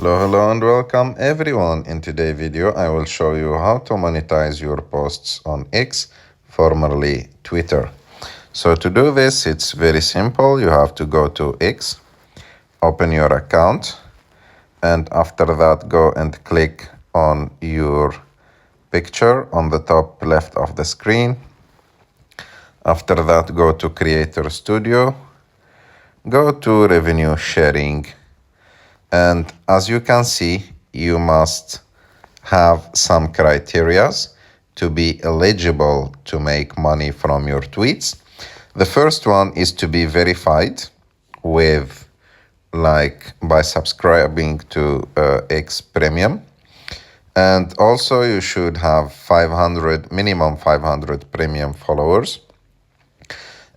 Hello and welcome everyone. In today's video I will show you how to monetize your posts on X, formerly Twitter. So to do this, it's very simple. You have to go to X, open your account, and after that go and click on your picture on the top left of the screen. After that, go to Creator Studio, go to Revenue Sharing, and as you can see, you must have some criterias to be eligible to make money from your tweets. The first one is to be verified with, by subscribing to X Premium. And also you should have minimum 500 premium followers.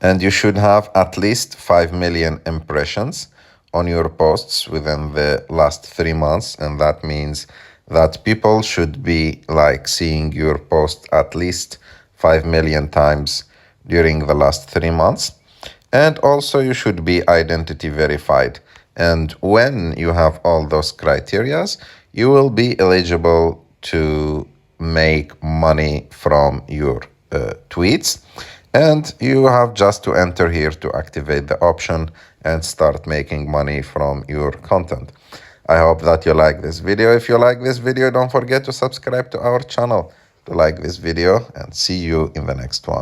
And you should have at least 5 million impressions on your posts within the last 3 months. And that means that people should be seeing your post at least 5 million times during the last 3 months. And also you should be identity verified. And when you have all those criterias, you will be eligible to make money from your tweets. And you have just to enter here to activate the option and start making money from your content. I hope that you like this video. If you like this video, don't forget to subscribe to our channel to like this video, and see you in the next one.